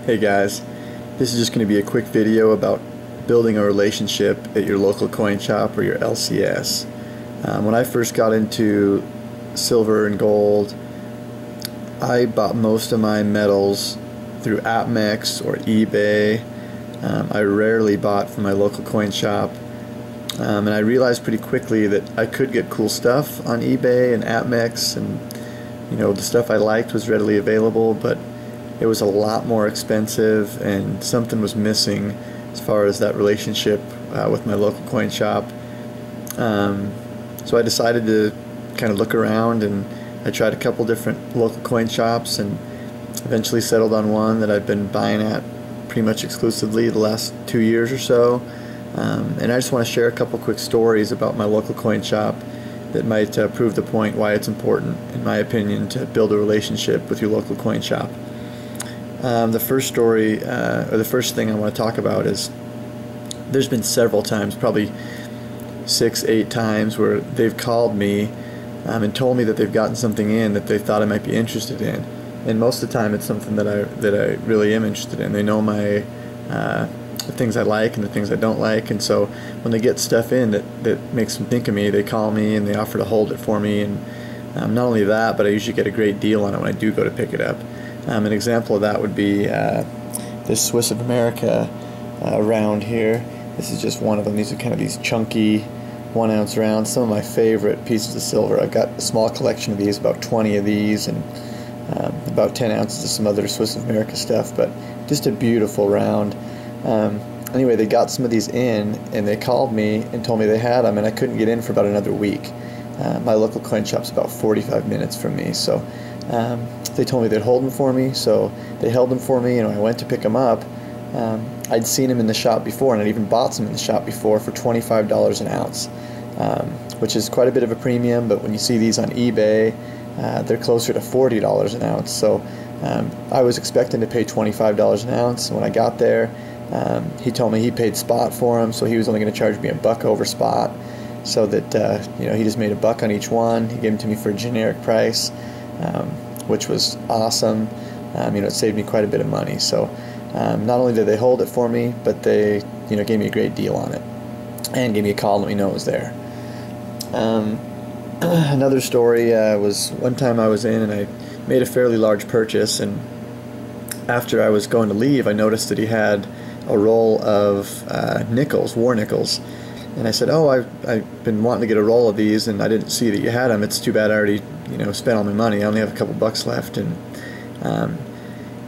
Hey guys, this is just going to be a quick video about building a relationship at your local coin shop or your LCS. When I first got into silver and gold, I bought most of my metals through AppMex or eBay. I rarely bought from my local coin shop, and I realized pretty quickly that I could get cool stuff on eBay and AppMex, and the stuff I liked was readily available, but it was a lot more expensive and something was missing as far as that relationship with my local coin shop. So I decided to kind of look around, and I tried a couple different local coin shops and eventually settled on one that I've been buying at pretty much exclusively the last 2 years or so. And I just want to share a couple quick stories about my local coin shop that might prove the point why it's important, in my opinion, to build a relationship with your local coin shop. The first story, or the first thing I want to talk about is there's been several times, probably 6-8 times, where they've called me and told me that they've gotten something in that they thought I might be interested in. And most of the time it's something that I really am interested in. They know my the things I like and the things I don't like, and so when they get stuff in that makes them think of me, they call me and they offer to hold it for me. And not only that, but I usually get a great deal on it when I do go to pick it up. An example of that would be this Swiss of America round here. This is just one of them. These are kind of these chunky 1 ounce rounds, some of my favorite pieces of silver. I've got a small collection of these, about 20 of these, and about 10 ounces of some other Swiss of America stuff, but just a beautiful round. Anyway, they got some of these in and they called me and told me they had them, and I couldn't get in for about another week. My local coin shop's about 45 minutes from me, so they told me they'd hold them for me, so they held them for me, and when I went to pick them up, I'd seen them in the shop before, and I'd even bought some in the shop before for $25 an ounce, which is quite a bit of a premium, but when you see these on eBay, they're closer to $40 an ounce. So I was expecting to pay $25 an ounce, and when I got there, he told me he paid spot for them, so he was only going to charge me $1 over spot, so that he just made $1 on each one. He gave them to me for a generic price, which was awesome. It saved me quite a bit of money. So not only did they hold it for me, but they gave me a great deal on it and gave me a call and let me know it was there. Another story was one time I was in and I made a fairly large purchase, and after I was going to leave, I noticed that he had a roll of nickels, war nickels, and I said, "Oh, I've been wanting to get a roll of these, and I didn't see that you had them. It's too bad I already spent all my money. I only have a couple bucks left." And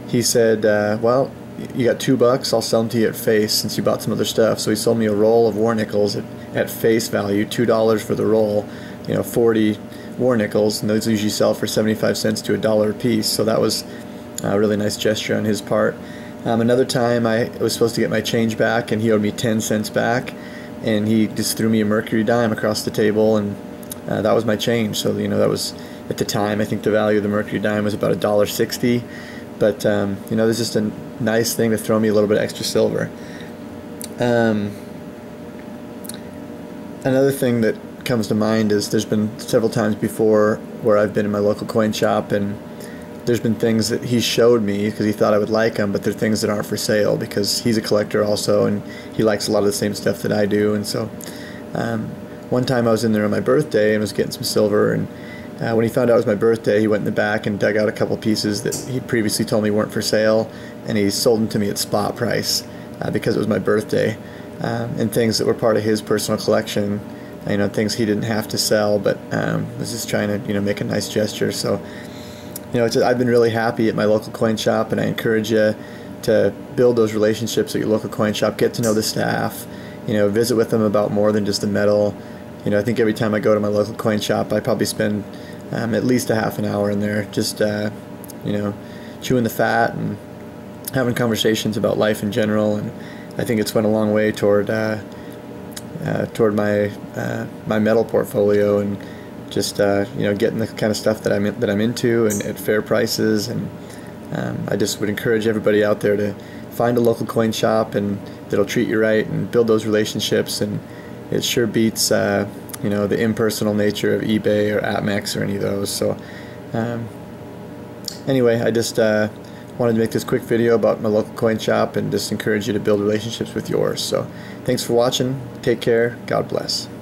he said, "Well, you got $2. I'll sell them to you at face since you bought some other stuff." So he sold me a roll of war nickels at face value, $2 for the roll. 40 war nickels, and those usually sell for 75 cents to $1 a piece. So that was a really nice gesture on his part. Another time I was supposed to get my change back, and he owed me 10 cents back, and he just threw me a mercury dime across the table, and that was my change. So that was, at the time, I think the value of the mercury dime was about $1.60, but there's just a nice thing to throw me a little bit of extra silver. Another thing that comes to mind is there's been several times before where I've been in my local coin shop, and there's been things that he showed me because he thought I would like them, but they're things that aren't for sale because he's a collector also, and he likes a lot of the same stuff that I do. And so one time I was in there on my birthday and was getting some silver, and when he found out it was my birthday, he went in the back and dug out a couple pieces that he previously told me weren't for sale, and he sold them to me at spot price because it was my birthday, and things that were part of his personal collection, things he didn't have to sell, but was just trying to make a nice gesture. So I've been really happy at my local coin shop, and I encourage you to build those relationships at your local coin shop. Get to know the staff, visit with them about more than just the metal. I think every time I go to my local coin shop, I probably spend at least a half an hour in there just chewing the fat and having conversations about life in general. And I think it's went a long way toward my my metal portfolio, and just getting the kind of stuff that I'm into, and at fair prices. And I just would encourage everybody out there to find a local coin shop and that'll treat you right and build those relationships. And it sure beats the impersonal nature of eBay or AppMex or any of those. So anyway, I just wanted to make this quick video about my local coin shop and just encourage you to build relationships with yours. So thanks for watching. Take care. God bless.